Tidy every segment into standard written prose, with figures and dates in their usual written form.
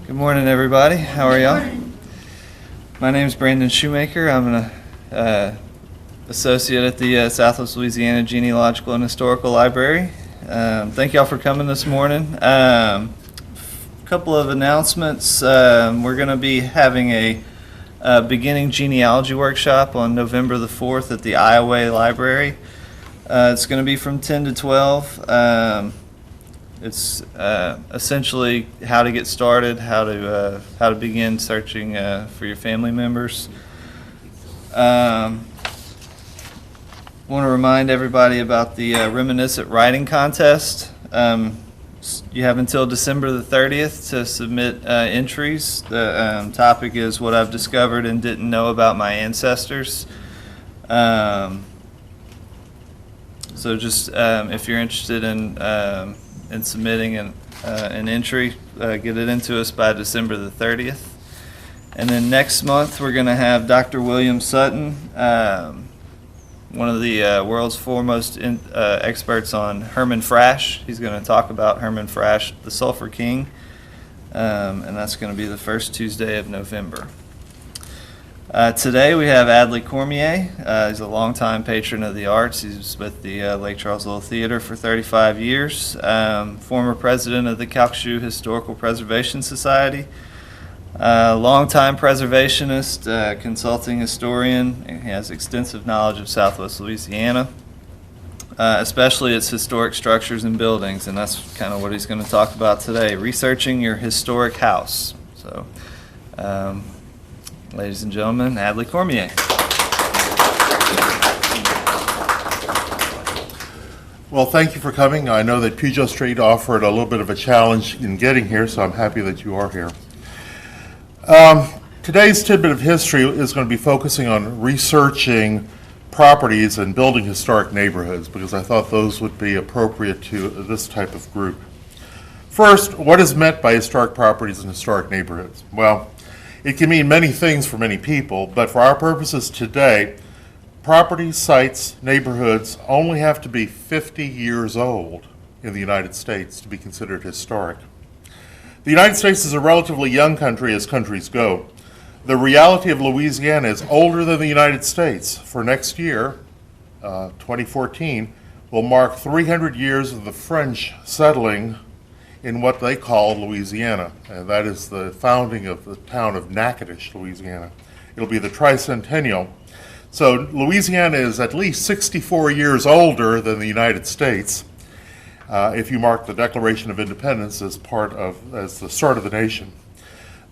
Good morning, everybody. How are y'all? My name is Brandon Shoemaker. I'm an associate at the Southwest Louisiana Genealogical and Historical Library. Thank y'all for coming this morning. A couple of announcements. We're going to be having a beginning genealogy workshop on November the 4th at the Iowa Library. It's going to be from 10 to 12. It's essentially how to get started, how to begin searching for your family members. Want to remind everybody about the reminiscent writing contest. You have until December the 30th to submit entries. The topic is what I've discovered and didn't know about my ancestors. So just if you're interested in submitting an entry, get it into us by December the 30th. And then next month we're going to have Dr. William Sutton, one of the world's foremost experts on Herman Frasch. He's going to talk about Herman Frasch, the Sulphur King, and that's going to be the first Tuesday of November. Today we have Adley Cormier. He's a longtime patron of the arts. He's with the Lake Charles Little Theater for 35 years, former president of the Calcasieu Historical Preservation Society, longtime preservationist, consulting historian. He has extensive knowledge of Southwest Louisiana, especially its historic structures and buildings, and that's kind of what he's going to talk about today, researching your historic house. So, ladies and gentlemen, Adley Cormier. Well, thank you for coming. I know that Puget Street offered a little bit of a challenge in getting here, so I'm happy that you are here. Today's tidbit of history is going to be focusing on researching properties and building historic neighborhoods, because I thought those would be appropriate to this type of group. First, what is meant by historic properties and historic neighborhoods? Well, it can mean many things for many people, but for our purposes today, properties, sites, neighborhoods only have to be 50 years old in the United States to be considered historic. The United States is a relatively young country as countries go. The reality of Louisiana is older than the United States. For next year, 2014, will mark 300 years of the French settling in what they call Louisiana, and that is the founding of the town of Natchitoches, Louisiana. It'll be the tricentennial. So Louisiana is at least 64 years older than the United States, if you mark the Declaration of Independence as the start of the nation.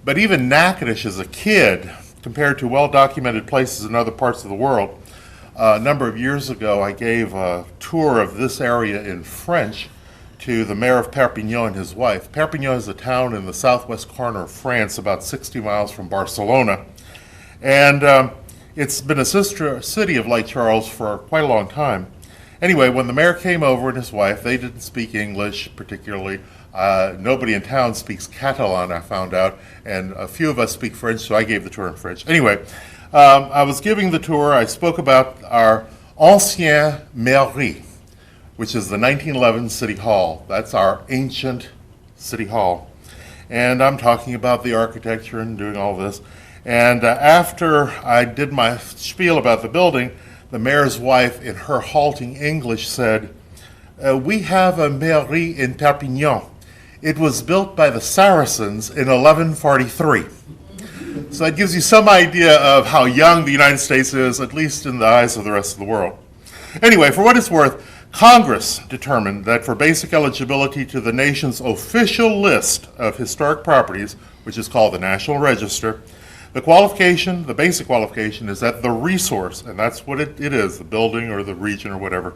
But even Natchitoches as a kid, compared to well-documented places in other parts of the world, a number of years ago I gave a tour of this area in French to the mayor of Perpignan and his wife. Perpignan is a town in the southwest corner of France, about 60 miles from Barcelona. And it's been a sister city of Lake Charles for quite a long time. Anyway, when the mayor came over and his wife, they didn't speak English particularly. Nobody in town speaks Catalan, I found out, and a few of us speak French, so I gave the tour in French. Anyway, I was giving the tour. I spoke about our ancienne mairie, which is the 1911 City Hall. That's our ancient City Hall. And I'm talking about the architecture and doing all this. And after I did my spiel about the building, the mayor's wife, in her halting English, said, "We have a mairie in Perpignan. It was built by the Saracens in 1143. So that gives you some idea of how young the United States is, at least in the eyes of the rest of the world. Anyway, for what it's worth, Congress determined that for basic eligibility to the nation's official list of historic properties, which is called the National Register, the basic qualification is that the resource, and that's what it is, the building or the region or whatever,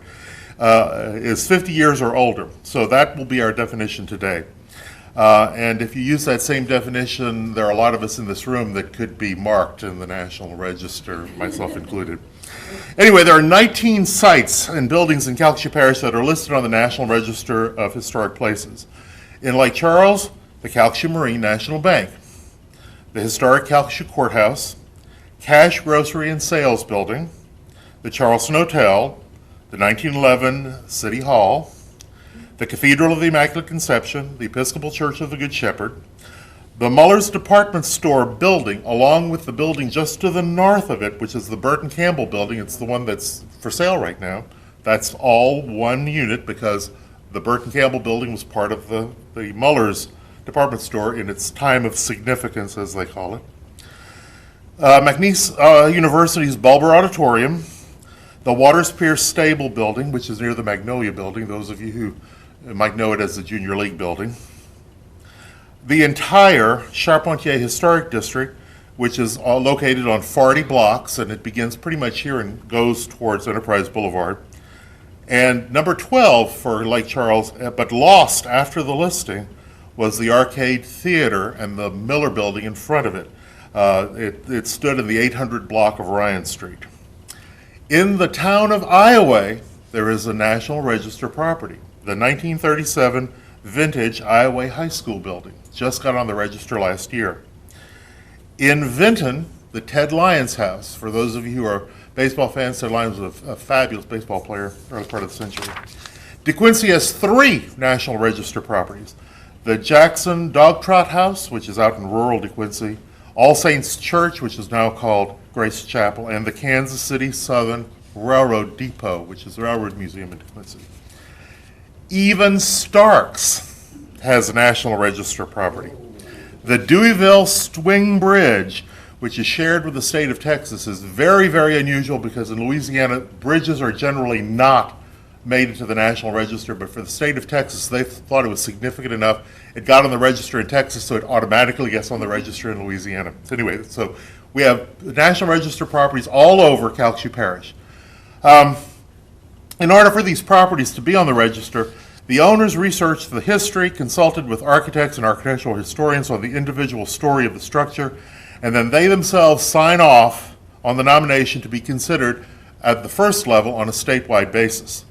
is 50 years or older. So that will be our definition today. And if you use that same definition, there are a lot of us in this room that could be marked in the National Register, myself included. Anyway, there are 19 sites and buildings in Calcasieu Parish that are listed on the National Register of Historic Places. In Lake Charles, the Calcasieu Marine National Bank, the historic Calcasieu Courthouse, Cash Grocery and Sales Building, the Charleston Hotel, the 1911 City Hall, the Cathedral of the Immaculate Conception, the Episcopal Church of the Good Shepherd, The Muller's department store building, along with the building just to the north of it, which is the Burton Campbell building, it's the one that's for sale right now, that's all one unit because the Burton Campbell building was part of the Muller's department store in its time of significance, as they call it. McNeese University's Bulber Auditorium, the Waters Pierce Stable building, which is near the Magnolia building, those of you who might know it as the Junior League building. The entire Charpentier Historic District, which is located on 40 blocks, and it begins pretty much here and goes towards Enterprise Boulevard. And number 12 for Lake Charles, but lost after the listing, was the Arcade Theater and the Miller Building in front of it. It stood in the 800 block of Ryan Street. In the town of Iowa, there is a National Register property, the 1937 vintage Iowa High School building. Just got on the register last year. In Vinton, the Ted Lyons House. For those of you who are baseball fans, Ted Lyons was a fabulous baseball player early part of the century. DeQuincy has 3 National Register properties. The Jackson Dog Trot House, which is out in rural DeQuincy, All Saints Church, which is now called Grace Chapel, and the Kansas City Southern Railroad Depot, which is the Railroad Museum in DeQuincy. Even Starks has a National Register property. The Deweyville Swing Bridge, which is shared with the state of Texas, is very, very unusual because in Louisiana, bridges are generally not made into the National Register, but for the state of Texas, they thought it was significant enough. It got on the register in Texas, so it automatically gets on the register in Louisiana. So anyway, so we have National Register properties all over Calcasieu Parish. In order for these properties to be on the register, the owners researched the history, consulted with architects and architectural historians on the individual story of the structure, and then they themselves sign off on the nomination to be considered at the first level on a statewide basis.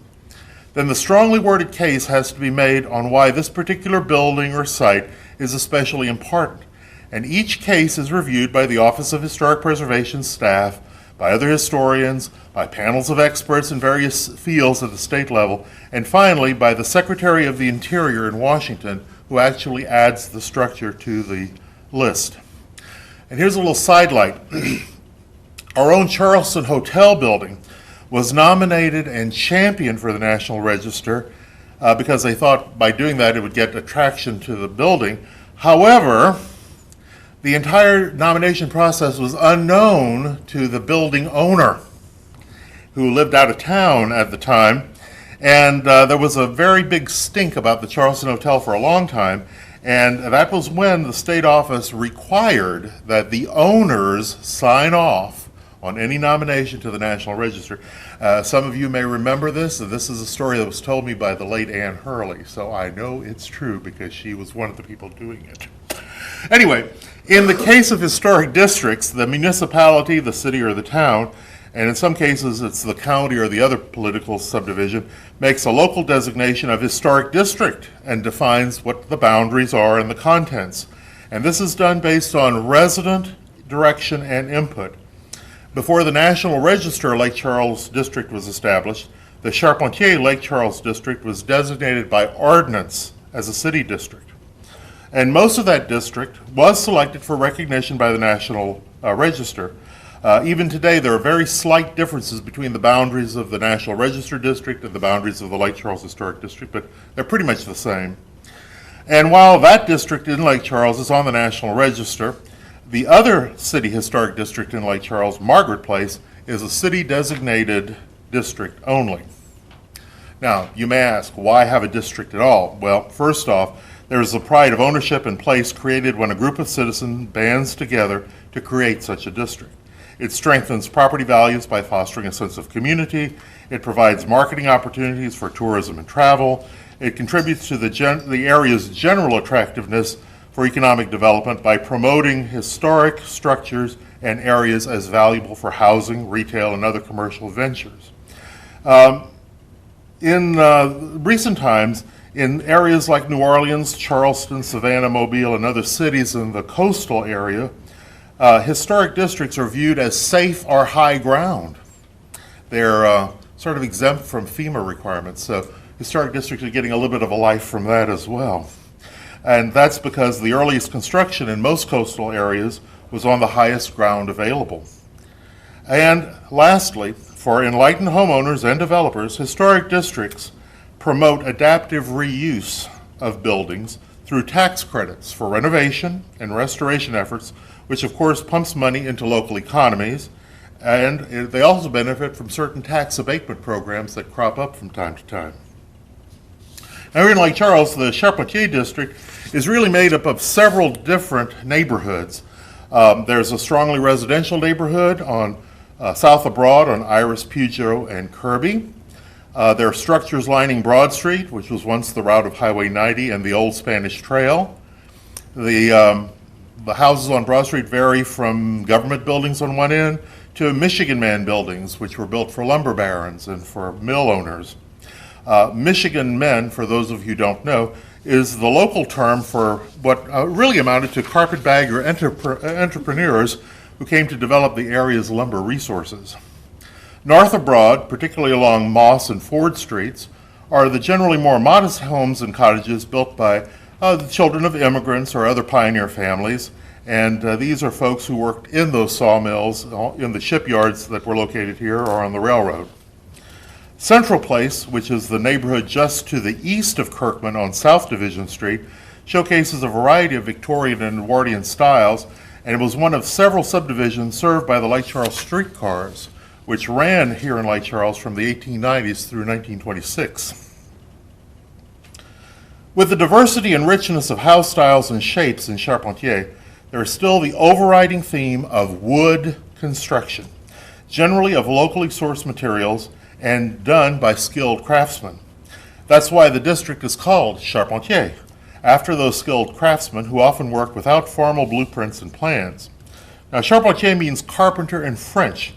Then the strongly worded case has to be made on why this particular building or site is especially important, and each case is reviewed by the Office of Historic Preservation staff, by other historians, by panels of experts in various fields at the state level, and finally by the Secretary of the Interior in Washington, who actually adds the structure to the list. And here's a little sidelight. Our own Charleston Hotel building was nominated and championed for the National Register because they thought by doing that it would get attraction to the building. However, the entire nomination process was unknown to the building owner, who lived out of town at the time, and there was a very big stink about the Charleston Hotel for a long time, and that was when the state office required that the owners sign off on any nomination to the National Register. Some of you may remember this. This is a story that was told me by the late Anne Hurley, so I know it's true because she was one of the people doing it. Anyway, in the case of historic districts, the municipality, the city, or the town, and in some cases it's the county or the other political subdivision, makes a local designation of historic district and defines what the boundaries are and the contents. And this is done based on resident direction and input. Before the National Register Lake Charles District was established, the Charpentier Lake Charles District was designated by ordinance as a city district. And most of that district was selected for recognition by the National Register. Even today, there are very slight differences between the boundaries of the National Register District and the boundaries of the Lake Charles Historic District, but they're pretty much the same. And while that district in Lake Charles is on the National Register, the other city historic district in Lake Charles, Margaret Place, is a city-designated district only. Now, you may ask, why have a district at all? Well, first off, there is a pride of ownership and place created when a group of citizens bands together to create such a district. It strengthens property values by fostering a sense of community. It provides marketing opportunities for tourism and travel. It contributes to the area's general attractiveness for economic development by promoting historic structures and areas as valuable for housing, retail, and other commercial ventures. In recent times, in areas like New Orleans, Charleston, Savannah, Mobile, and other cities in the coastal area, historic districts are viewed as safe or high ground. They're sort of exempt from FEMA requirements, so historic districts are getting a little bit of a life from that as well. And that's because the earliest construction in most coastal areas was on the highest ground available. And lastly, for enlightened homeowners and developers, historic districts promote adaptive reuse of buildings through tax credits for renovation and restoration efforts, which of course pumps money into local economies, and they also benefit from certain tax abatement programs that crop up from time to time. Now here in Lake Charles, the Charpentier district is really made up of several different neighborhoods. There's a strongly residential neighborhood on south of Broad on Iris, Pujo, and Kirby. There are structures lining Broad Street, which was once the route of Highway 90 and the Old Spanish Trail. The houses on Broad Street vary from government buildings on one end to Michigan Man buildings, which were built for lumber barons and for mill owners. Michigan Men, for those of you who don't know, is the local term for what really amounted to carpetbagger entrepreneurs who came to develop the area's lumber resources. North of Broad, particularly along Moss and Ford Streets, are the generally more modest homes and cottages built by the children of immigrants or other pioneer families, and these are folks who worked in those sawmills in the shipyards that were located here or on the railroad. Central Place, which is the neighborhood just to the east of Kirkman on South Division Street, showcases a variety of Victorian and Edwardian styles, and it was one of several subdivisions served by the Lake Charles streetcars, which ran here in Lake Charles from the 1890s through 1926. With the diversity and richness of house styles and shapes in Charpentier, there is still the overriding theme of wood construction, generally of locally sourced materials and done by skilled craftsmen. That's why the district is called Charpentier, after those skilled craftsmen who often work without formal blueprints and plans. Now, Charpentier means carpenter in French,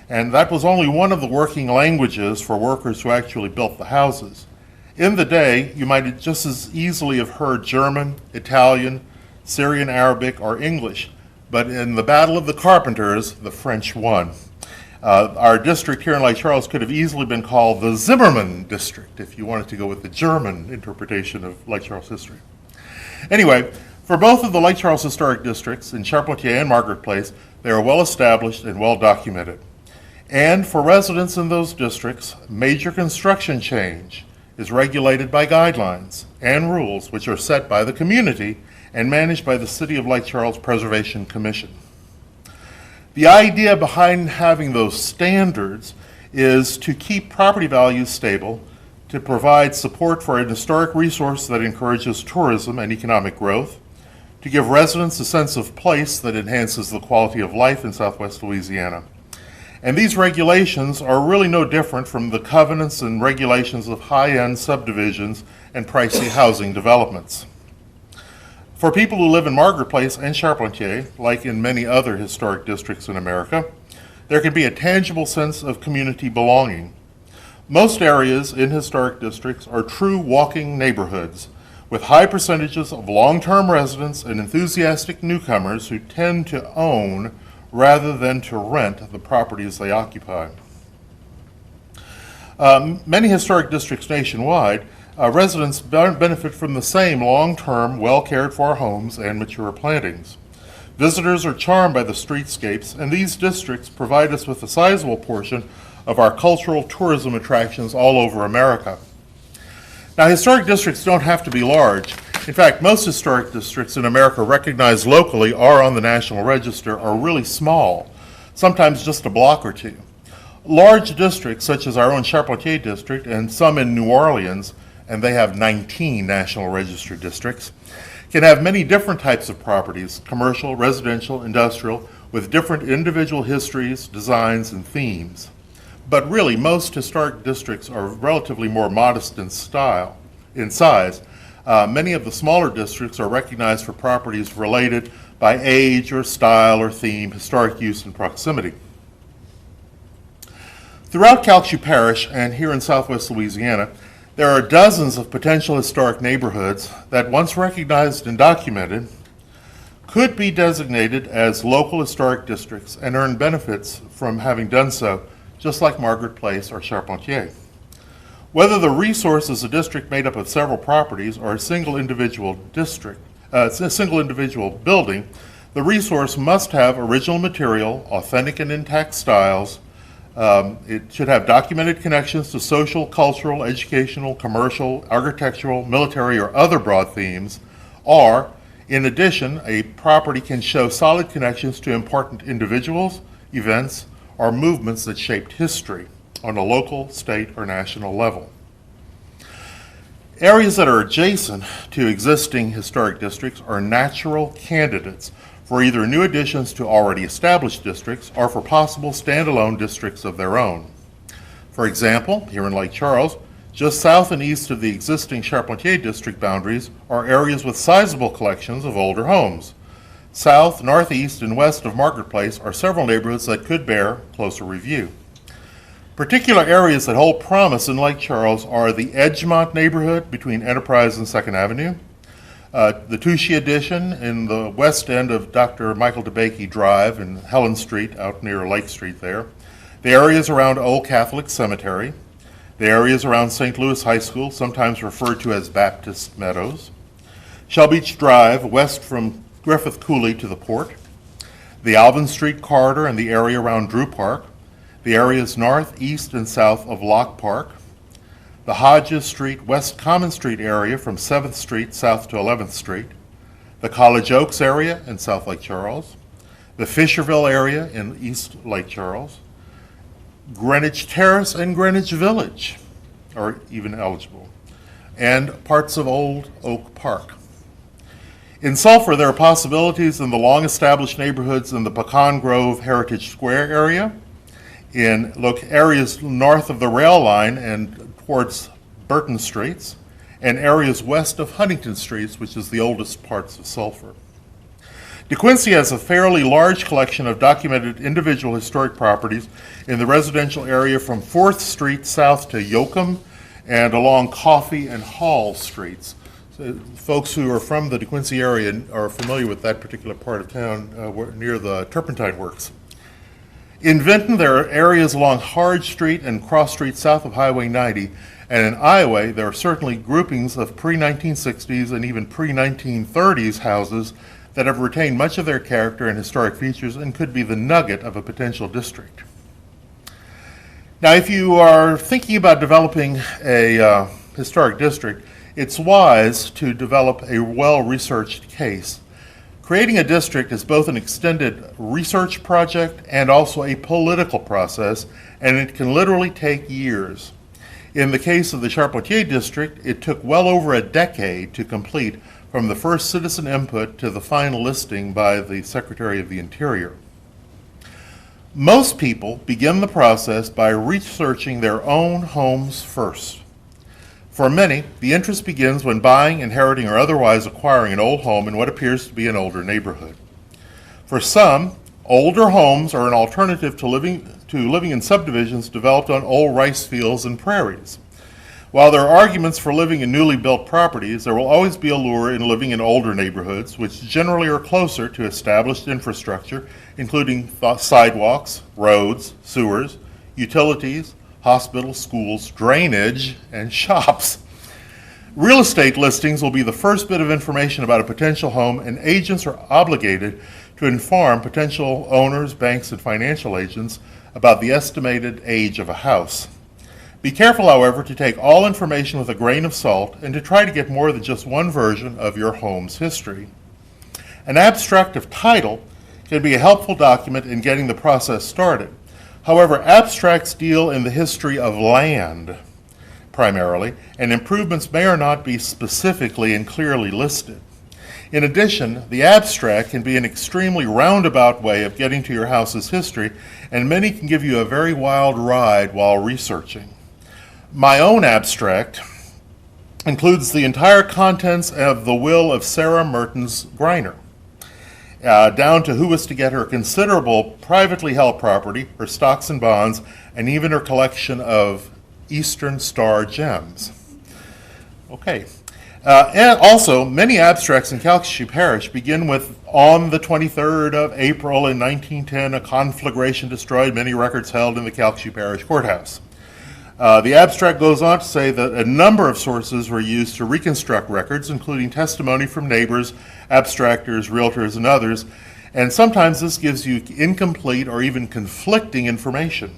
and that was only one of the working languages for workers who actually built the houses. In the day, you might just as easily have heard German, Italian, Syrian Arabic, or English, but in the Battle of the Carpenters, the French won. Our district here in Lake Charles could have easily been called the Zimmerman district if you wanted to go with the German interpretation of Lake Charles history. Anyway, for both of the Lake Charles historic districts, in Charpentier and Margaret Place, they are well established and well documented. And for residents in those districts, major construction change is regulated by guidelines and rules which are set by the community and managed by the City of Lake Charles Preservation Commission. The idea behind having those standards is to keep property values stable, to provide support for an historic resource that encourages tourism and economic growth, to give residents a sense of place that enhances the quality of life in Southwest Louisiana. And these regulations are really no different from the covenants and regulations of high-end subdivisions and pricey housing developments. For people who live in Margaret Place and Charpentier, like in many other historic districts in America, there can be a tangible sense of community belonging. Most areas in historic districts are true walking neighborhoods, with high percentages of long-term residents and enthusiastic newcomers who tend to own rather than to rent the properties they occupy. Many historic districts nationwide, residents benefit from the same long-term, well-cared-for homes and mature plantings. Visitors are charmed by the streetscapes, and these districts provide us with a sizable portion of our cultural tourism attractions all over America. Now, historic districts don't have to be large. In fact, most historic districts in America recognized locally or on the National Register are really small, sometimes just a block or two. Large districts, such as our own Charpentier district and some in New Orleans, and they have 19 National Register districts, can have many different types of properties, commercial, residential, industrial, with different individual histories, designs, and themes. But really, most historic districts are relatively more modest in size. Many of the smaller districts are recognized for properties related by age or style or theme, historic use, and proximity. Throughout Calcasieu Parish and here in Southwest Louisiana, there are dozens of potential historic neighborhoods that, once recognized and documented, could be designated as local historic districts and earn benefits from having done so, just like Margaret Place or Charpentier. Whether the resource is a district made up of several properties or a single individual building, the resource must have original material, authentic and intact styles. It should have documented connections to social, cultural, educational, commercial, architectural, military, or other broad themes. Or, in addition, a property can show solid connections to important individuals, events, or movements that shaped history on a local, state, or national level. Areas that are adjacent to existing historic districts are natural candidates for either new additions to already established districts or for possible standalone districts of their own. For example, here in Lake Charles, just south and east of the existing Charpentier district boundaries are areas with sizable collections of older homes. South, northeast, and west of Margaret Place are several neighborhoods that could bear closer review. Particular areas that hold promise in Lake Charles are the Edgemont neighborhood between Enterprise and 2nd Avenue, the Touchy addition in the west end of Dr. Michael DeBakey Drive and Helen Street out near Lake Street there, the areas around Old Catholic Cemetery, the areas around St. Louis High School, sometimes referred to as Baptist Meadows, Shell Beach Drive west from Griffith Coulee to the port, the Alvin Street corridor and the area around Drew Park, the areas north, east, and south of Lock Park, the Hodges Street, West Common Street area from 7th Street south to 11th Street, the College Oaks area in South Lake Charles, the Fisherville area in East Lake Charles, Greenwich Terrace and Greenwich Village are even eligible, and parts of Old Oak Park. In Sulphur, there are possibilities in the long-established neighborhoods in the Pecan Grove Heritage Square area, in areas north of the rail line and towards Burton Streets, and areas west of Huntington Streets, which is the oldest parts of Sulphur. DeQuincy has a fairly large collection of documented individual historic properties in the residential area from 4th Street south to Yoakum and along Coffee and Hall Streets. So folks who are from the DeQuincy area are familiar with that particular part of town near the Turpentine Works. In Vinton, there are areas along Harge Street and Cross Street south of Highway 90, and in Iowa, there are certainly groupings of pre-1960s and even pre-1930s houses that have retained much of their character and historic features and could be the nugget of a potential district. Now, if you are thinking about developing a historic district, it's wise to develop a well-researched case. Creating a district is both an extended research project and also a political process, and it can literally take years. In the case of the Charpentier district, it took well over a decade to complete from the first citizen input to the final listing by the Secretary of the Interior. Most people begin the process by researching their own homes first. For many, the interest begins when buying, inheriting, or otherwise acquiring an old home in what appears to be an older neighborhood. For some, older homes are an alternative to living in subdivisions developed on old rice fields and prairies. While there are arguments for living in newly built properties, there will always be a lure in living in older neighborhoods, which generally are closer to established infrastructure, including sidewalks, roads, sewers, utilities, hospitals, schools, drainage, and shops. Real estate listings will be the first bit of information about a potential home, and agents are obligated to inform potential owners, banks, and financial agents about the estimated age of a house. Be careful, however, to take all information with a grain of salt and to try to get more than just one version of your home's history. An abstract of title can be a helpful document in getting the process started. However, abstracts deal in the history of land primarily, and improvements may or not be specifically and clearly listed. In addition, the abstract can be an extremely roundabout way of getting to your house's history, and many can give you a very wild ride while researching. My own abstract includes the entire contents of the will of Sarah Mertens Greiner, down to who was to get her considerable privately held property, her stocks and bonds, and even her collection of Eastern Star gems. Okay. And also, many abstracts in Calcasieu Parish begin with, on the 23rd of April in 1910, a conflagration destroyed many records held in the Calcasieu Parish Courthouse. The abstract goes on to say that a number of sources were used to reconstruct records, including testimony from neighbors, abstractors, realtors, and others, and sometimes this gives you incomplete or even conflicting information.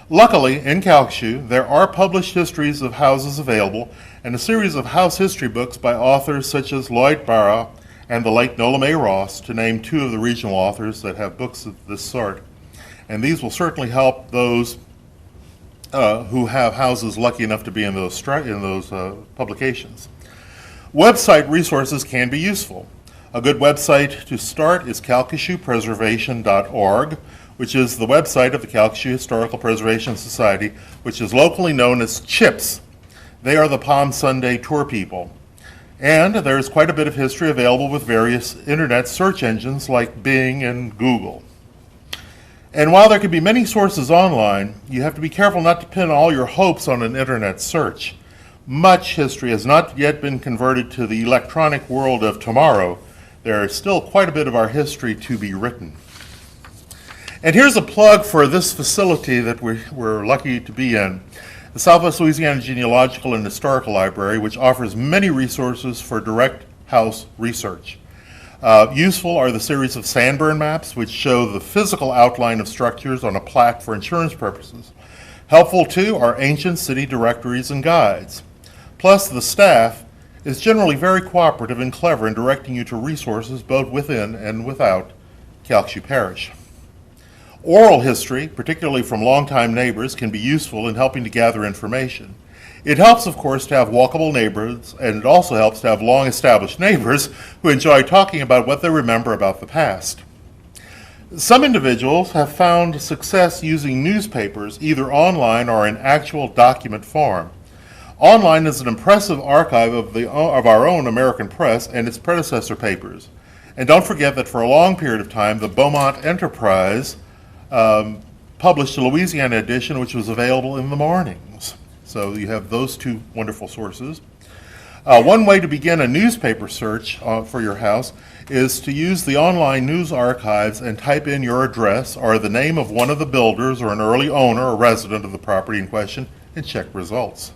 Luckily, in Calcasieu, there are published histories of houses available and a series of house history books by authors such as Lloyd Barra and the late Nola Mae Ross, to name two of the regional authors that have books of this sort. And these will certainly help those who have houses lucky enough to be in those publications. Website resources can be useful. A good website to start is calcasieupreservation.org, which is the website of the Calcasieu Historical Preservation Society, which is locally known as CHIPS. They are the Palm Sunday tour people. And there's quite a bit of history available with various internet search engines like Bing and Google. And while there can be many sources online, you have to be careful not to pin all your hopes on an internet search. Much history has not yet been converted to the electronic world of tomorrow. There is still quite a bit of our history to be written. And here's a plug for this facility that we're lucky to be in, the Southwest Louisiana Genealogical and Historical Library, which offers many resources for direct house research. Useful are the series of sandburn maps, which show the physical outline of structures on a plat for insurance purposes. Helpful, too, are ancient city directories and guides. Plus, the staff is generally very cooperative and clever in directing you to resources both within and without Calcasieu Parish. Oral history, particularly from longtime neighbors, can be useful in helping to gather information. It helps, of course, to have walkable neighbors, and it also helps to have long-established neighbors who enjoy talking about what they remember about the past. Some individuals have found success using newspapers, either online or in actual document form. Online is an impressive archive of our own American press and its predecessor papers. And don't forget that for a long period of time, the Beaumont Enterprise published a Louisiana edition, which was available in the mornings. So you have those two wonderful sources. One way to begin a newspaper search for your house is to use the online news archives and type in your address or the name of one of the builders or an early owner or resident of the property in question and check results.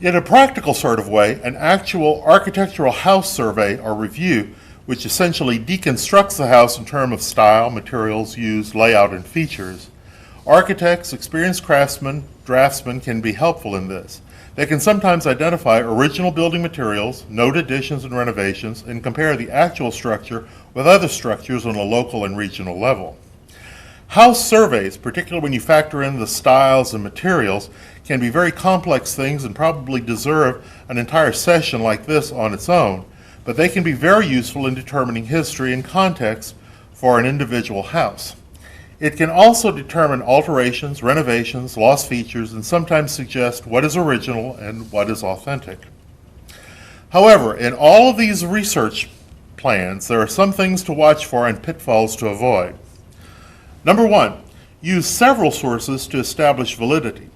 In a practical sort of way, an actual architectural house survey or review, which essentially deconstructs the house in terms of style, materials used, layout, and features. Architects, experienced craftsmen, draftsmen can be helpful in this. They can sometimes identify original building materials, note additions and renovations, and compare the actual structure with other structures on a local and regional level. House surveys, particularly when you factor in the styles and materials, can be very complex things and probably deserve an entire session like this on its own, but they can be very useful in determining history and context for an individual house. It can also determine alterations, renovations, lost features, and sometimes suggest what is original and what is authentic. However, in all of these research plans, there are some things to watch for and pitfalls to avoid. Number one, use several sources to establish validity.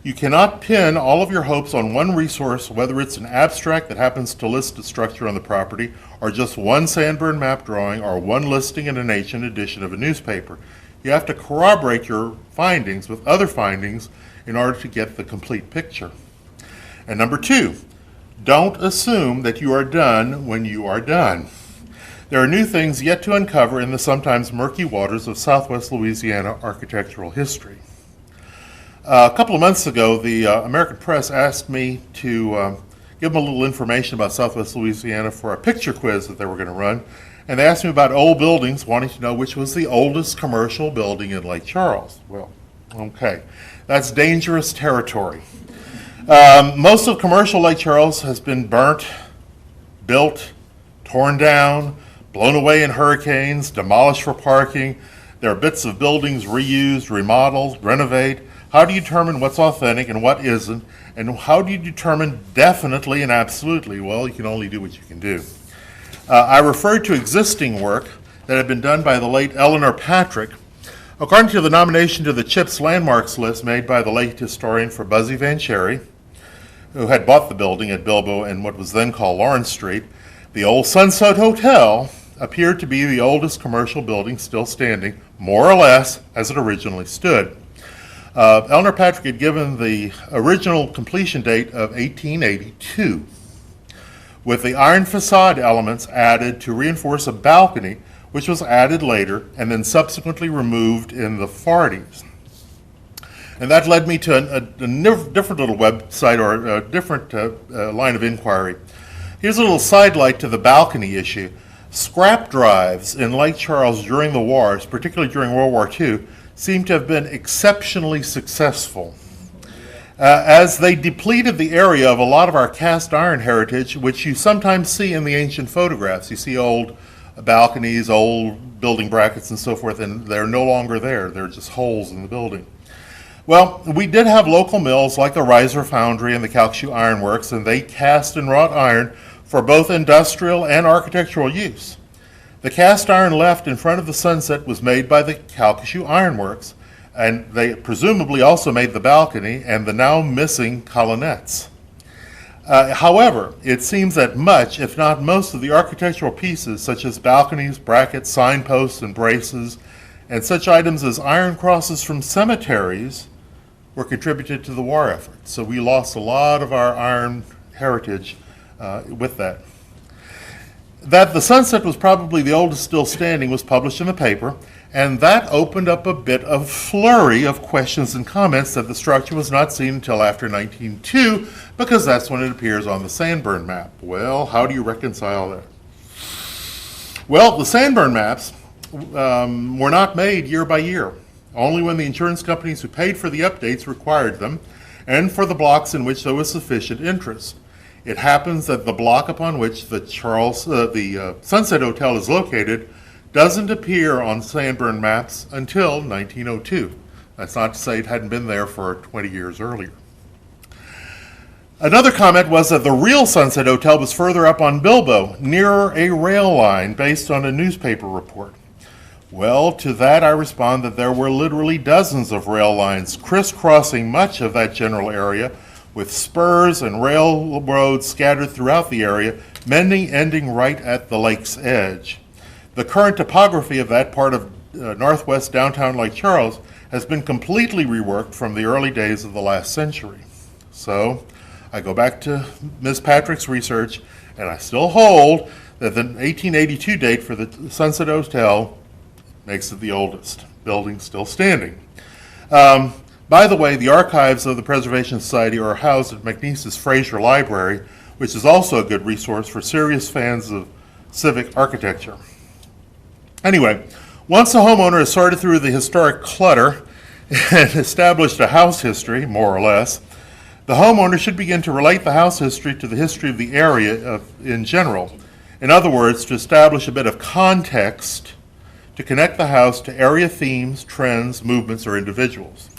You cannot pin all of your hopes on one resource, whether it's an abstract that happens to list a structure on the property, or just one sandburn map drawing, or one listing in an ancient edition of a newspaper. You have to corroborate your findings with other findings in order to get the complete picture. And number two, don't assume that you are done when you are done. There are new things yet to uncover in the sometimes murky waters of Southwest Louisiana architectural history. A couple of months ago, the American Press asked me to give them a little information about Southwest Louisiana for a picture quiz that they were going to run. And they asked me about old buildings, wanting to know which was the oldest commercial building in Lake Charles. Well, okay, that's dangerous territory. Most of commercial Lake Charles has been burnt, built, torn down, blown away in hurricanes, demolished for parking. There are bits of buildings reused, remodeled, renovated. How do you determine what's authentic and what isn't? And how do you determine definitely and absolutely? Well, you can only do what you can do. I referred to existing work that had been done by the late Eleanor Patrick. According to the nomination to the CHIPS landmarks list made by the late historian for Buzzy Van Cherry, who had bought the building at Bilbo and what was then called Lawrence Street, the old Sunset Hotel appeared to be the oldest commercial building still standing, more or less as it originally stood. Eleanor Patrick had given the original completion date of 1882, with the iron facade elements added to reinforce a balcony, which was added later and then subsequently removed in the 40s. And that led me to a different little website, or a different line of inquiry. Here's a little sidelight to the balcony issue. Scrap drives in Lake Charles during the wars, particularly during World War II, seem to have been exceptionally successful, as they depleted the area of a lot of our cast iron heritage, which you sometimes see in the ancient photographs. You see old balconies, old building brackets and so forth, and they're no longer there. They're just holes in the building. Well, we did have local mills like the Riser Foundry and the Calcasieu Iron Works, and they cast and wrought iron for both industrial and architectural use. The cast iron left in front of the Sunset was made by the Calcasieu Iron Works, and they presumably also made the balcony and the now missing colonnettes. However, it seems that much, if not most, of the architectural pieces, such as balconies, brackets, signposts, and braces, and such items as iron crosses from cemeteries, were contributed to the war effort. So we lost a lot of our iron heritage with that. That the Sunset was probably the oldest still standing was published in the paper, and that opened up a bit of flurry of questions and comments that the structure was not seen until after 1902, because that's when it appears on the Sandburn map. Well, how do you reconcile that? Well, the Sandburn maps were not made year by year, only when the insurance companies who paid for the updates required them, and for the blocks in which there was sufficient interest. It happens that the block upon which the Sunset Hotel is located doesn't appear on Sandburn maps until 1902. That's not to say it hadn't been there for 20 years earlier. Another comment was that the real Sunset Hotel was further up on Bilbo, nearer a rail line, based on a newspaper report. Well, to that I respond that there were literally dozens of rail lines crisscrossing much of that general area, with spurs and railroads scattered throughout the area, many ending right at the lake's edge. The current topography of that part of northwest downtown Lake Charles has been completely reworked from the early days of the last century. So I go back to Ms. Patrick's research, and I still hold that the 1882 date for the Sunset Hotel makes it the oldest building still standing. By the way, the archives of the Preservation Society are housed at McNese's Fraser Library, which is also a good resource for serious fans of civic architecture. Anyway, once a homeowner has sorted through the historic clutter and established a house history, more or less, the homeowner should begin to relate the house history to the history of the area in general. In other words, to establish a bit of context to connect the house to area themes, trends, movements, or individuals.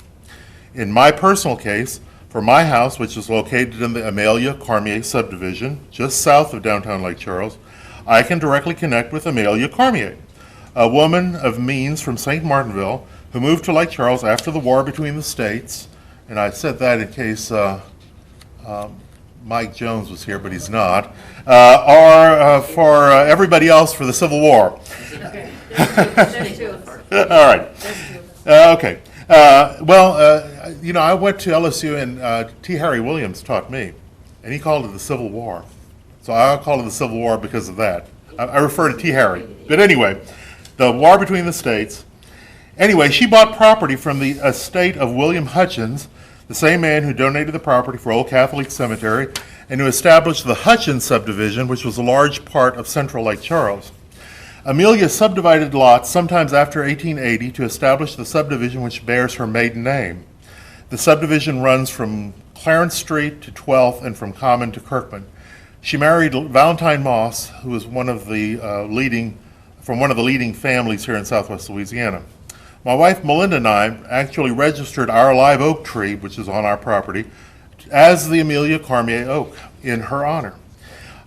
In my personal case, for my house, which is located in the Adley Cormier subdivision, just south of downtown Lake Charles, I can directly connect with Adley Cormier, a woman of means from St. Martinville who moved to Lake Charles after the war between the states. And I said that in case Mike Jones was here, but he's not, or for everybody else for the Civil War. All right. Okay. I went to LSU, and T. Harry Williams taught me, and he called it the Civil War. So I'll call it the Civil War because of that. I refer to T. Harry. But anyway, the war between the states. Anyway, she bought property from the estate of William Hutchins, the same man who donated the property for Old Catholic Cemetery and who established the Hutchins subdivision, which was a large part of central Lake Charles. Amelia subdivided lots sometimes after 1880 to establish the subdivision which bears her maiden name. The subdivision runs from Clarence Street to 12th and from Common to Kirkman. She married Valentine Moss, who was one of the leading families here in Southwest Louisiana. My wife Melinda and I actually registered our live oak tree, which is on our property, as the Amelia Cormier oak in her honor.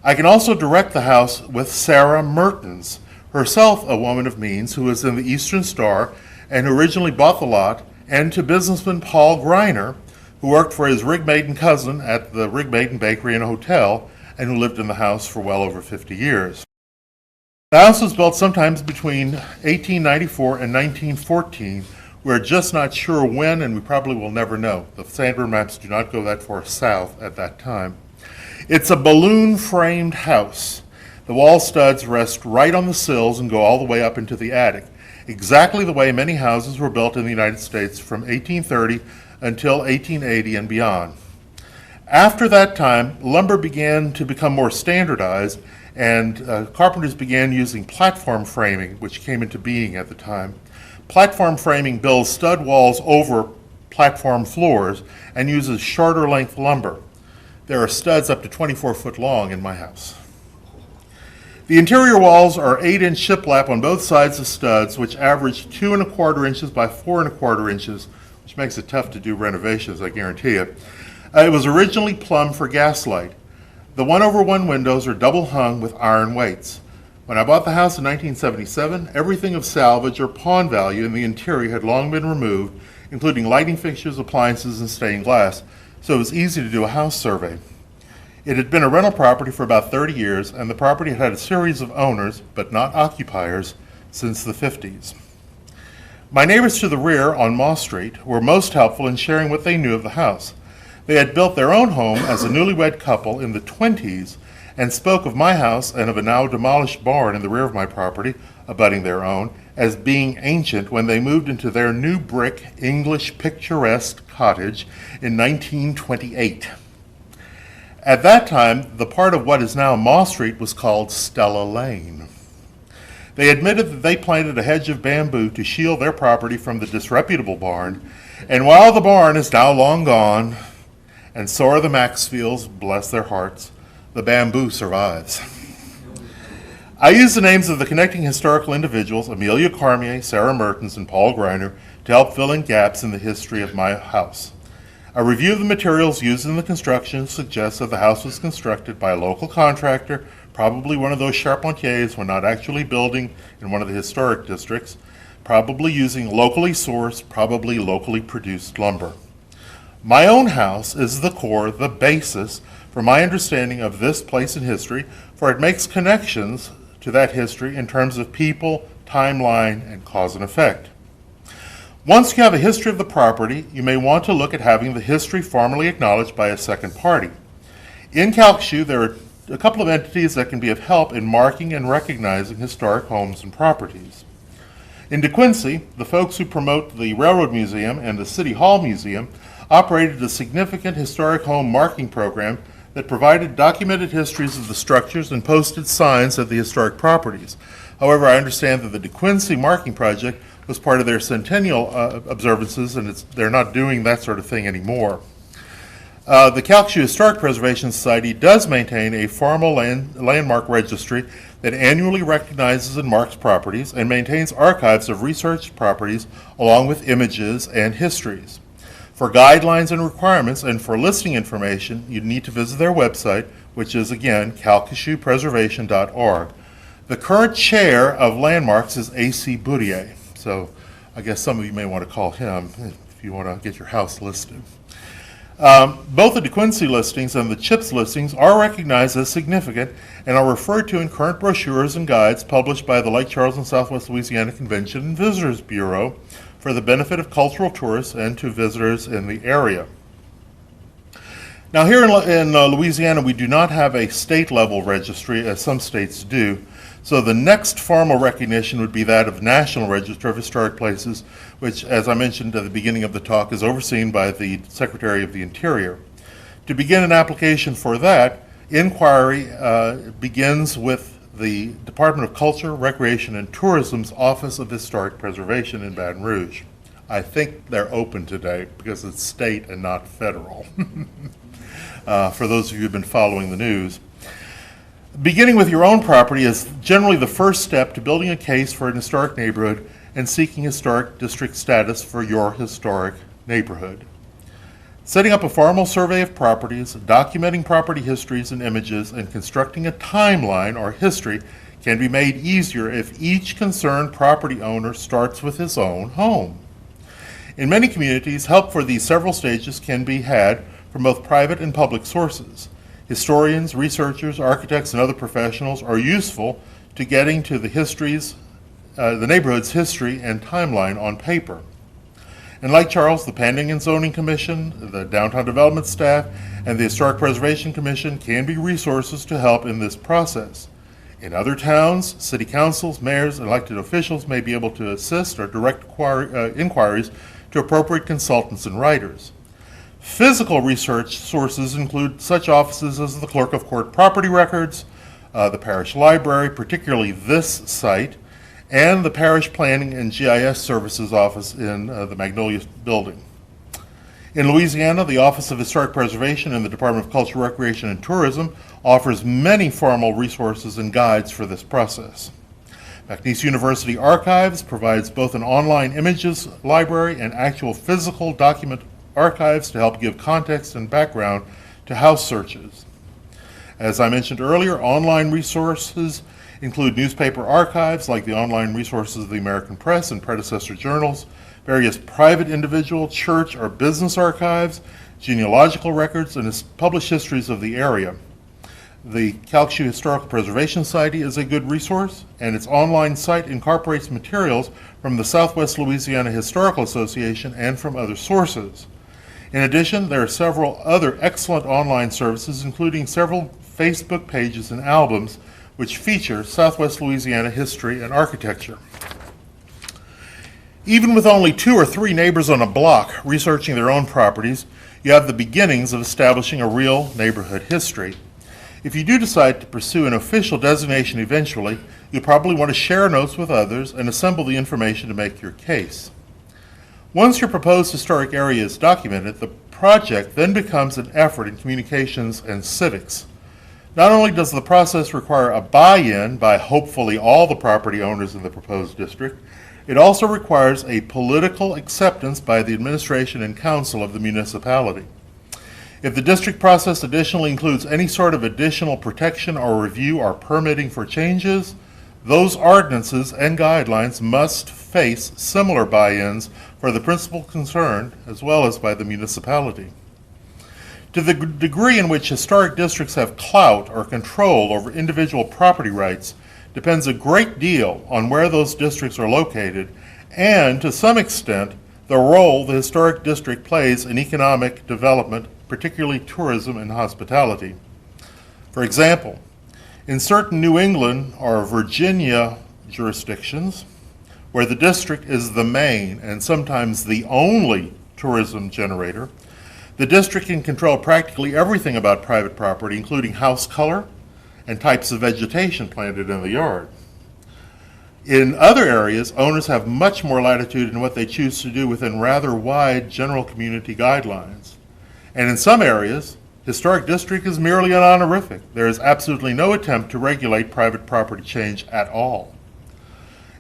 I can also direct the house with Sarah Mertens, herself a woman of means who was in the Eastern Star and who originally bought the lot, and to businessman Paul Greiner, who worked for his Rigmaiden cousin at the Rigmaiden Bakery and Hotel and who lived in the house for well over 50 years. The house was built sometimes between 1894 and 1914, We're just not sure when, and we probably will never know. The Sandburn maps do not go that far south at that time. It's a balloon-framed house. The wall studs rest right on the sills and go all the way up into the attic, exactly the way many houses were built in the United States from 1830 until 1880 and beyond. After that time, lumber began to become more standardized, and carpenters began using platform framing, which came into being at the time. Platform framing builds stud walls over platform floors and uses shorter length lumber. There are studs up to 24 foot long in my house. The interior walls are 8-inch shiplap on both sides of studs, which average 2 1/4 inches by 4 1/4 inches, which makes it tough to do renovations, I guarantee you. It was originally plumbed for gaslight. The 1/1 windows are double hung with iron weights. When I bought the house in 1977, everything of salvage or pawn value in the interior had long been removed, including lighting fixtures, appliances, and stained glass, so it was easy to do a house survey. It had been a rental property for about 30 years, and the property had had a series of owners, but not occupiers, since the 50s. My neighbors to the rear on Moss Street were most helpful in sharing what they knew of the house. They had built their own home as a newlywed couple in the 20s and spoke of my house and of a now demolished barn in the rear of my property, abutting their own, as being ancient when they moved into their new brick English picturesque cottage in 1928. At that time, the part of what is now Moss Street was called Stella Lane. They admitted that they planted a hedge of bamboo to shield their property from the disreputable barn, and while the barn is now long gone, and so are the Maxfields, bless their hearts, the bamboo survives. I use the names of the connecting historical individuals, Amelia Cormier, Sarah Mertens, and Paul Greiner, to help fill in gaps in the history of my house. A review of the materials used in the construction suggests that the house was constructed by a local contractor, probably one of those charpentiers when not actually building in one of the historic districts, probably using locally sourced, probably locally produced lumber. My own house is the core, the basis for my understanding of this place in history, for it makes connections to that history in terms of people, timeline, and cause and effect. Once you have a history of the property, you may want to look at having the history formally acknowledged by a second party. In Calcasieu, there are a couple of entities that can be of help in marking and recognizing historic homes and properties. In DeQuincy, the folks who promote the Railroad Museum and the City Hall Museum operated a significant historic home marking program that provided documented histories of the structures and posted signs of the historic properties. However, I understand that the DeQuincy Marking Project was part of their centennial observances, and they're not doing that sort of thing anymore. The Calcasieu Historic Preservation Society does maintain a formal landmark registry that annually recognizes and marks properties and maintains archives of researched properties along with images and histories. For guidelines and requirements and for listing information, you need to visit their website, which is, again, calcasieupreservation.org. The current chair of landmarks is A.C. Boutier, so I guess some of you may want to call him if you want to get your house listed. Both the DeQuincy listings and the CHIPS listings are recognized as significant and are referred to in current brochures and guides published by the Lake Charles and Southwest Louisiana Convention and Visitors Bureau for the benefit of cultural tourists and to visitors in the area. Now here in Louisiana, we do not have a state-level registry as some states do, so the next formal recognition would be that of National Register of Historic Places, which, as I mentioned at the beginning of the talk, is overseen by the Secretary of the Interior. To begin an application for that, inquiry begins with the Department of Culture, Recreation, and Tourism's Office of Historic Preservation in Baton Rouge. I think they're open today because it's state and not federal, for those of you who've been following the news. Beginning with your own property is generally the first step to building a case for an historic neighborhood and seeking historic district status for your historic neighborhood. Setting up a formal survey of properties, documenting property histories and images, and constructing a timeline or history can be made easier if each concerned property owner starts with his own home. In many communities, help for these several stages can be had from both private and public sources. Historians, researchers, architects, and other professionals are useful to getting to the neighborhood's history and timeline on paper. In Lake Charles, the Planning and Zoning Commission, the Downtown Development staff, and the Historic Preservation Commission can be resources to help in this process. In other towns, city councils, mayors, and elected officials may be able to assist or direct inquiries to appropriate consultants and writers. Physical research sources include such offices as the Clerk of Court Property Records, the Parish Library, particularly this site, and the Parish Planning and GIS Services Office in the Magnolia Building. In Louisiana, the Office of Historic Preservation and the Department of Culture, Recreation, and Tourism offers many formal resources and guides for this process. McNeese University Archives provides both an online images library and actual physical document archives to help give context and background to house searches. As I mentioned earlier, online resources include newspaper archives like the online resources of the American Press and predecessor journals, various private, individual, church, or business archives, genealogical records, and published histories of the area. The Calcasieu Historical Preservation Society is a good resource, and its online site incorporates materials from the Southwest Louisiana Historical Association and from other sources. In addition, there are several other excellent online services, including several Facebook pages and albums which feature Southwest Louisiana history and architecture. Even with only 2 or 3 neighbors on a block researching their own properties, you have the beginnings of establishing a real neighborhood history. If you do decide to pursue an official designation eventually, you'll probably want to share notes with others and assemble the information to make your case. Once your proposed historic area is documented, the project then becomes an effort in communications and civics. Not only does the process require a buy-in by hopefully all the property owners in the proposed district, it also requires a political acceptance by the administration and council of the municipality. If the district process additionally includes any sort of additional protection or review or permitting for changes, those ordinances and guidelines must face similar buy-ins for the principal concerned as well as by the municipality. To the degree in which historic districts have clout or control over individual property rights depends a great deal on where those districts are located and, to some extent, the role the historic district plays in economic development, particularly tourism and hospitality. For example, in certain New England or Virginia jurisdictions, where the district is the main and sometimes the only tourism generator, the district can control practically everything about private property, including house color and types of vegetation planted in the yard. In other areas, owners have much more latitude in what they choose to do within rather wide general community guidelines. And in some areas, historic district is merely an honorific. There is absolutely no attempt to regulate private property change at all.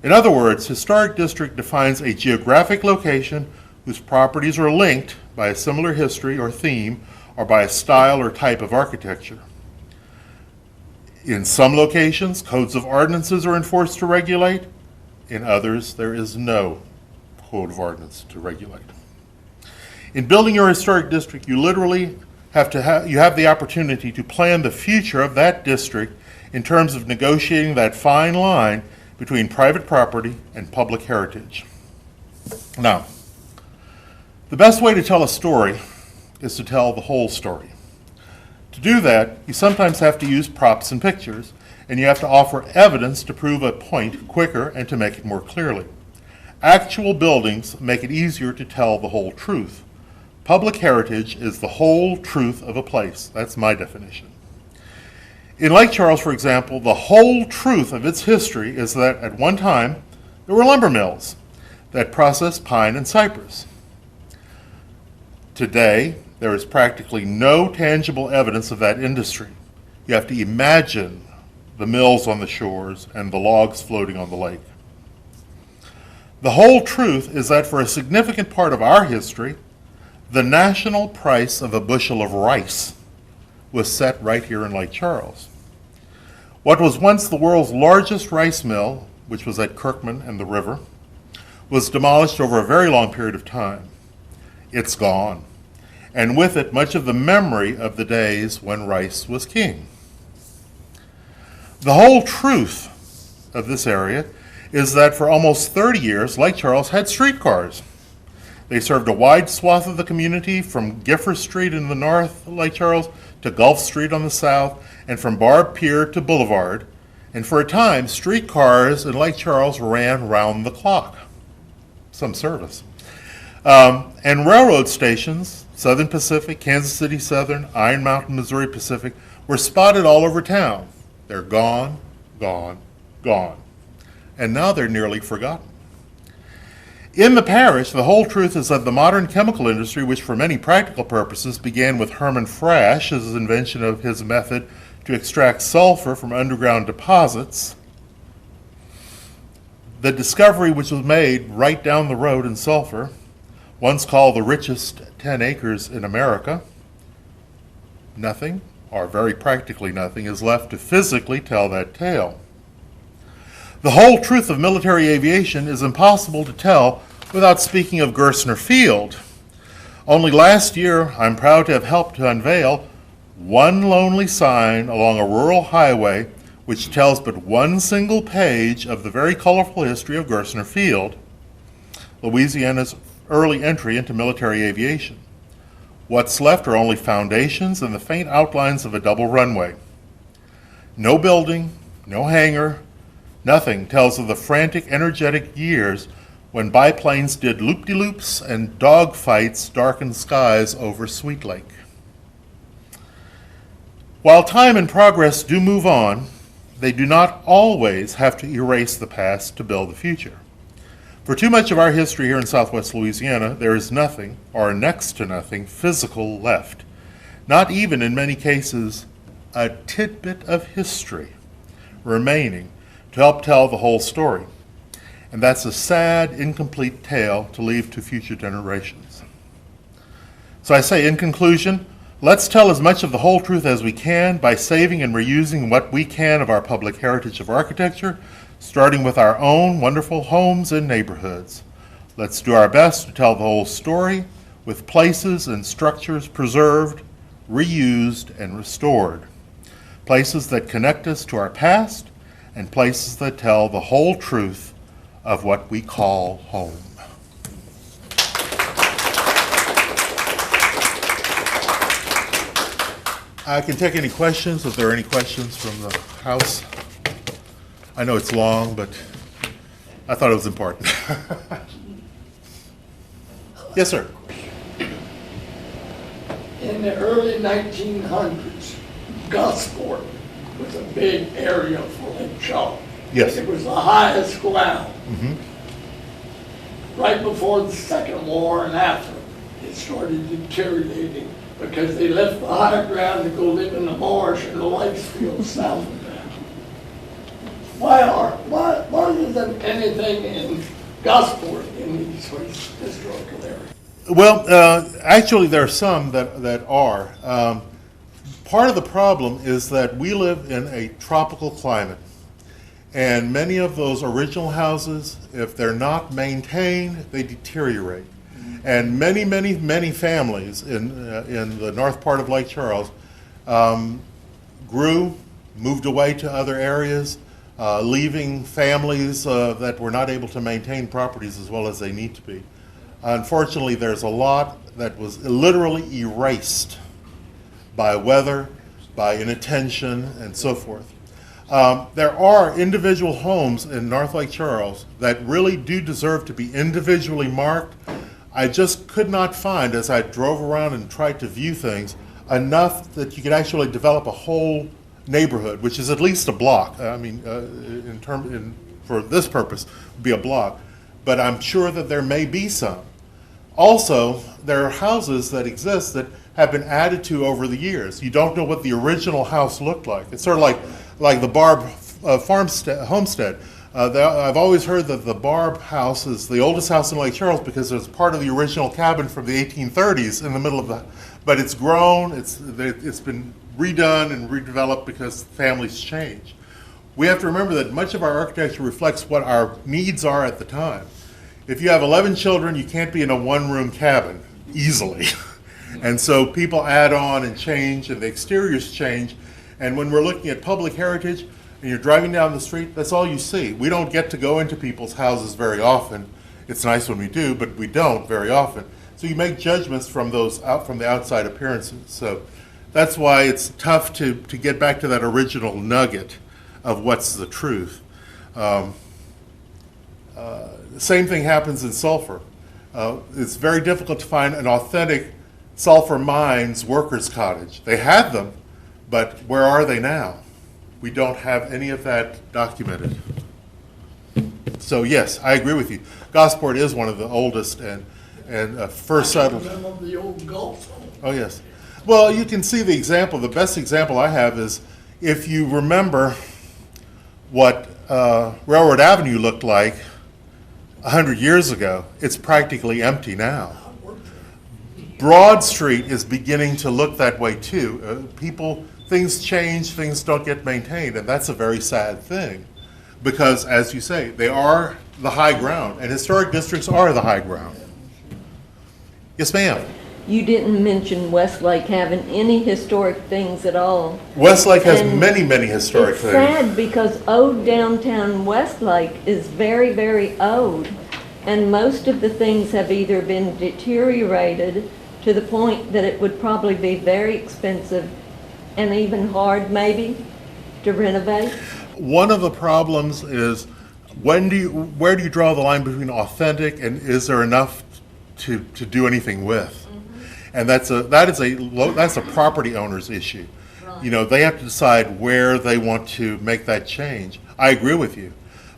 In other words, historic district defines a geographic location whose properties are linked by a similar history or theme or by a style or type of architecture. In some locations, codes of ordinances are enforced to regulate. In others, there is no code of ordinance to regulate. In building your historic district, you literally have the opportunity to plan the future of that district in terms of negotiating that fine line between private property and public heritage. Now, the best way to tell a story is to tell the whole story. To do that, you sometimes have to use props and pictures, and you have to offer evidence to prove a point quicker and to make it more clearly. Actual buildings make it easier to tell the whole truth. Public heritage is the whole truth of a place. That's my definition. In Lake Charles, for example, the whole truth of its history is that at one time there were lumber mills that processed pine and cypress. Today, there is practically no tangible evidence of that industry. You have to imagine the mills on the shores and the logs floating on the lake. The whole truth is that for a significant part of our history, the national price of a bushel of rice was set right here in Lake Charles. What was once the world's largest rice mill, which was at Kirkman and the river, was demolished over a very long period of time. It's gone, and with it much of the memory of the days when rice was king. The whole truth of this area is that for almost 30 years, Lake Charles had streetcars. They served a wide swath of the community from Gifford Street in the north of Lake Charles to Gulf Street on the south, and from Barb Pier to Boulevard. And for a time, streetcars in Lake Charles ran round the clock. Some service. And railroad stations, Southern Pacific, Kansas City Southern, Iron Mountain, Missouri Pacific, were spotted all over town. They're gone, gone, gone. And now they're nearly forgotten. In the parish, the whole truth is that the modern chemical industry, which for many practical purposes began with Herman Frasch's invention of his method to extract sulfur from underground deposits, the discovery which was made right down the road in Sulphur, once called the richest 10 acres in America, nothing, or very practically nothing, is left to physically tell that tale. The whole truth of military aviation is impossible to tell without speaking of Gersner Field. Only last year, I'm proud to have helped to unveil one lonely sign along a rural highway which tells but one single page of the very colorful history of Gersner Field, Louisiana's early entry into military aviation. What's left are only foundations and the faint outlines of a double runway. No building, no hangar, nothing tells of the frantic, energetic years when biplanes did loop-de-loops and dogfights darkened skies over Sweet Lake. While time and progress do move on, they do not always have to erase the past to build the future. For too much of our history here in southwest Louisiana, there is nothing, or next to nothing, physical left. Not even, in many cases, a tidbit of history remaining to help tell the whole story. And that's a sad, incomplete tale to leave to future generations. So I say, in conclusion, let's tell as much of the whole truth as we can by saving and reusing what we can of our public heritage of architecture, starting with our own wonderful homes and neighborhoods. Let's do our best to tell the whole story with places and structures preserved, reused, and restored. Places that connect us to our past, and places that tell the whole truth of what we call home. I can take any questions, if there are any questions from the House. I know it's long, but I thought it was important. Yes, sir. In the early 1900s, Gosport was a big area for Lake Charles. Yes. It was the highest ground. Mm-hmm. Right before the Second War and after, it started deteriorating because they left the high ground to go live in the marsh and the rice fields south of that. Why isn't anything in Gosport in these historical areas? Well, actually, there are some that are. Part of the problem is that we live in a tropical climate, and many of those original houses, if they're not maintained, they deteriorate. And many families in the north part of Lake Charles grew, moved away to other areas, leaving families that were not able to maintain properties as well as they need to be. Unfortunately, there's a lot that was literally erased by weather, by inattention, and so forth. There are individual homes in North Lake Charles that really do deserve to be individually marked. I just could not find, as I drove around and tried to view things, enough that you could actually develop a whole neighborhood, which is at least a block. I mean, for this purpose, would be a block. But I'm sure that there may be some. Also, there are houses that exist that have been added to over the years. You don't know what the original house looked like. It's sort of like the Barb homestead. I've always heard that the Barb house is the oldest house in Lake Charles because it's part of the original cabin from the 1830s in the middle of the, but it's grown, it's been redone and redeveloped because families change. We have to remember that much of our architecture reflects what our needs are at the time. If you have 11 children, you can't be in a one-room cabin easily. And so people add on and change, and the exteriors change. And when we're looking at public heritage, and you're driving down the street, that's all you see. We don't get to go into people's houses very often. It's nice when we do, but we don't very often. So you make judgments from the outside appearances. So that's why it's tough to get back to that original nugget of what's the truth. The same thing happens in sulfur. It's very difficult to find an authentic sulfur mines workers' cottage. They had them, but where are they now? We don't have any of that documented. So yes, I agree with you. Gosport is one of the oldest and first settled. Remember the old Gulf? Oh yes. Well, you can see the example. The best example I have is if you remember what Railroad Avenue looked like 100 years ago. It's practically empty now. Broad Street is beginning to look that way too. Things change, things don't get maintained, and that's a very sad thing. Because, as you say, they are the high ground, and historic districts are the high ground. Yes, ma'am. You didn't mention Westlake having any historic things at all. Westlake has And many, many historic it's things. sad because old downtown Westlake is very, very old. And most of the things have either been deteriorated to the point that it would probably be very expensive and even hard maybe to renovate. One of the problems is where do you draw the line between authentic and is there enough to do anything with? And that's a property owner's issue. You know, they have to decide where they want to make that change. I agree with you,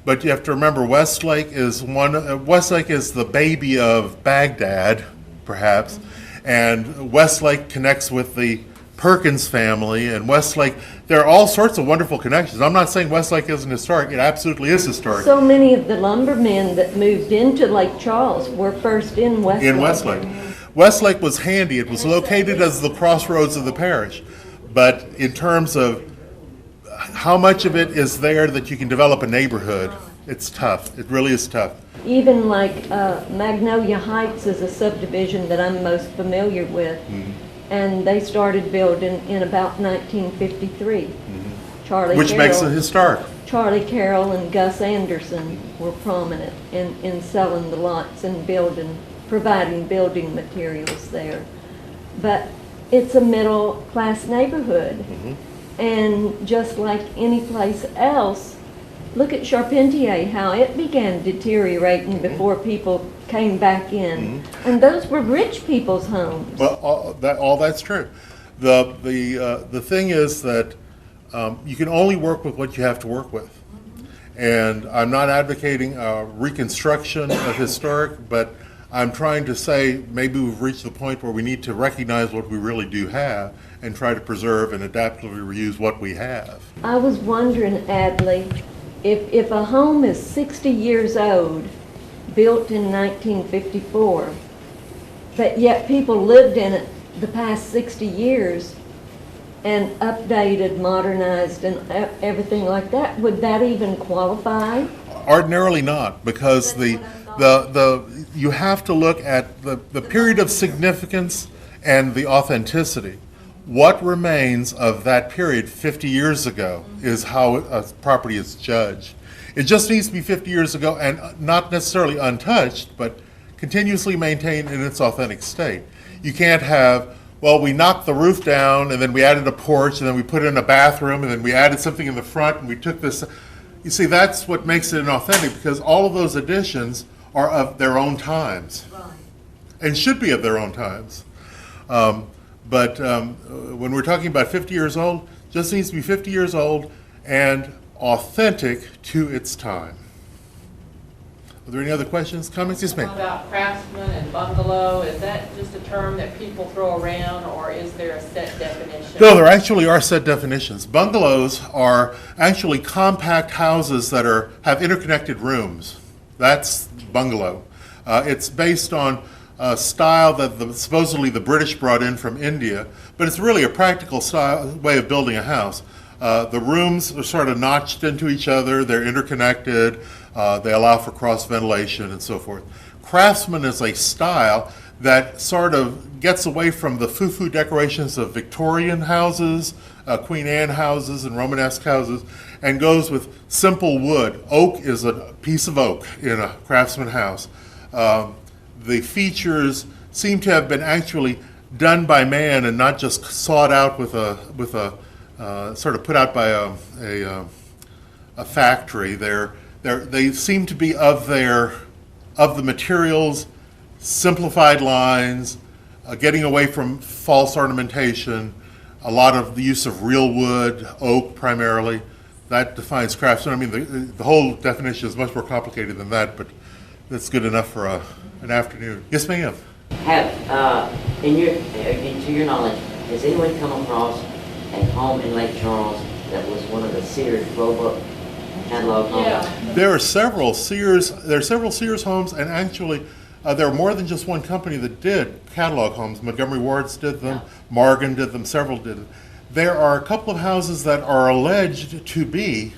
but you have to remember Westlake is the baby of Baghdad, perhaps, and Westlake connects with the Perkins family, and Westlake, there are all sorts of wonderful connections. I'm not saying Westlake isn't historic, it absolutely is historic. So many of the lumbermen that moved into Lake Charles were first in Westlake. In Westlake. Westlake was handy, it was located as the crossroads of the parish, but in terms of how much of it is there that you can develop a neighborhood, it's tough, it really is tough. Even like Magnolia Heights is a subdivision that I'm most familiar with. And they started building in about 1953. Which makes it historic. Charlie Carroll and Gus Anderson were prominent in selling the lots and providing building materials there. But it's a middle-class neighborhood. And just like any place else, look at Charpentier, how it began deteriorating before people came back in. And those were rich people's homes. Well, all that's true. The thing is that you can only work with what you have to work with. And I'm not advocating reconstruction of historic, but I'm trying to say maybe we've reached the point where we need to recognize what we really do have and try to preserve and adaptively reuse what we have. I was wondering, Adley, if a home is 60 years old, built in 1954, but yet people lived in it the past 60 years and updated, modernized, and everything like that, would that even qualify? Ordinarily not, because you have to look at the period of significance and the authenticity. What remains of that period 50 years ago is how a property is judged. It just needs to be 50 years ago and not necessarily untouched, but continuously maintained in its authentic state. You can't have, well, we knocked the roof down and then we added a porch and then we put in a bathroom and then we added something in the front and we took this. You see, that's what makes it inauthentic, because all of those additions are of their own times. Right. And should be of their own times. But when we're talking about 50 years old, just needs to be 50 years old and authentic to its time. Are there any other questions, comments? Yes, ma'am. What about craftsman and bungalow? Is that just a term that people throw around, or is there a set definition? No, there actually are set definitions. Bungalows are actually compact houses that have interconnected rooms. That's bungalow. It's based on a style that supposedly the British brought in from India, but it's really a practical way of building a house. The rooms are sort of notched into each other, they're interconnected, they allow for cross ventilation and so forth. Craftsman is a style that sort of gets away from the foo-foo decorations of Victorian houses, Queen Anne houses and Romanesque houses, and goes with simple wood. Oak is a piece of oak in a craftsman house. The features seem to have been actually done by man and not just sought out with a sort of put out by a factory. They seem to be of the materials, simplified lines, getting away from false ornamentation, a lot of the use of real wood, oak primarily. That defines craftsman. I mean, the whole definition is much more complicated than that, but that's good enough for an afternoon. Yes, ma'am. To your knowledge, has anyone come across a home in Lake Charles that was one of the Sears Roebuck catalog homes? Yeah. There are several Sears homes, and actually, there are more than just one company that did catalog homes. Montgomery Ward's did them, Morgan did them, several did them. There are a couple of houses that are alleged to be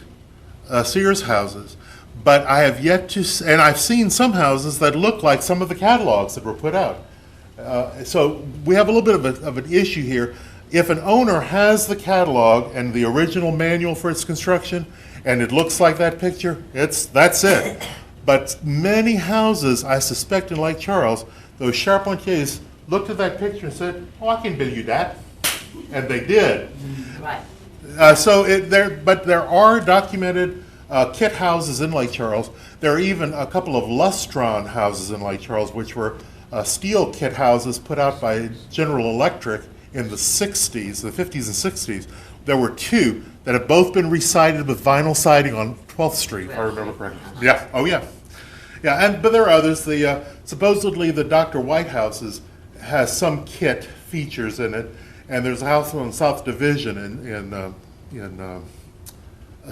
Sears houses, but I have yet to, and I've seen some houses that look like some of the catalogs that were put out. So we have a little bit of an issue here. If an owner has the catalog and the original manual for its construction, and it looks like that picture, that's it. But many houses, I suspect in Lake Charles, those charpentiers looked at that picture and said, "Oh, I can build you that," and they did. Right. But there are documented kit houses in Lake Charles. There are even a couple of Lustron houses in Lake Charles, which were steel kit houses put out by General Electric in the 60s, the 50s and 60s. There were two that have both been recited with vinyl siding on 12th Street, if I remember correctly. Yeah, oh yeah. Yeah, but there are others. Supposedly the Dr. White House has some kit features in it, and there's a house on South Division in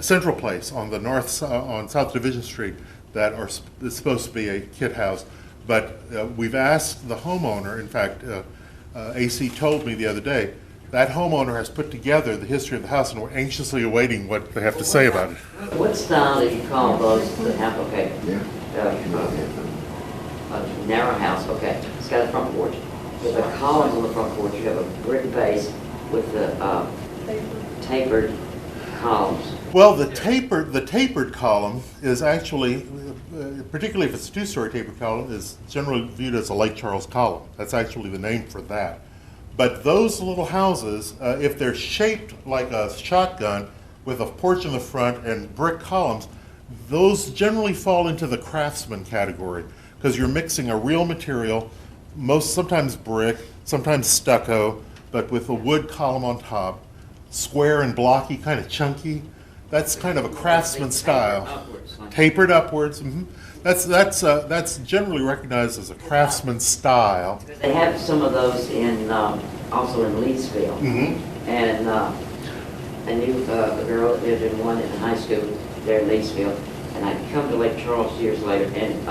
Central Place on the on South Division Street that is supposed to be a kit house. But we've asked the homeowner. In fact, AC told me the other day that homeowner has put together the history of the house, and we're anxiously awaiting what they have to say about it. What style do you call those that have, a narrow house, okay, it's got a front porch. With the columns on the front porch, you have a brick base with the tapered columns. Well, the tapered column is actually, particularly if it's a two-story tapered column, is generally viewed as a Lake Charles column. That's actually the name for that. But those little houses, if they're shaped like a shotgun with a porch in the front and brick columns, those generally fall into the craftsman category because you're mixing a real material, sometimes brick, sometimes stucco, but with a wood column on top, square and blocky, kind of chunky. That's kind of a craftsman style. Tapered upwards. Mm-hmm. That's generally recognized as a craftsman style. They have some of those in also in Leesville. Mm-hmm. And I knew a girl that lived in one in high school there in Leesville, and I'd come to Lake Charles years later and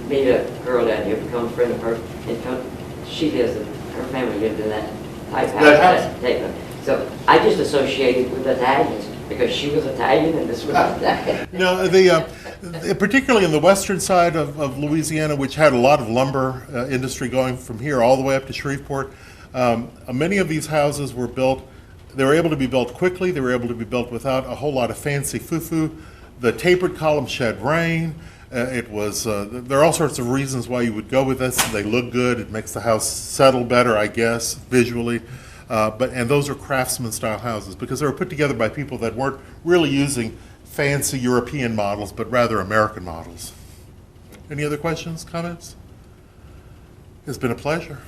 meet a girl down here, become a friend of hers, and she lives, her family lived in that type house. So I just associated with Italians because she was Italian and this was Italian. No, particularly in the western side of Louisiana, which had a lot of lumber industry going from here all the way up to Shreveport, many of these houses were built. They were able to be built quickly. They were able to be built without a whole lot of fancy foo-foo. The tapered column shed rain. There are all sorts of reasons why you would go with this. They look good. It makes the house settle better, I guess, visually. And those are craftsman style houses because they were put together by people that weren't really using fancy European models, but rather American models. Any other questions, comments? It's been a pleasure.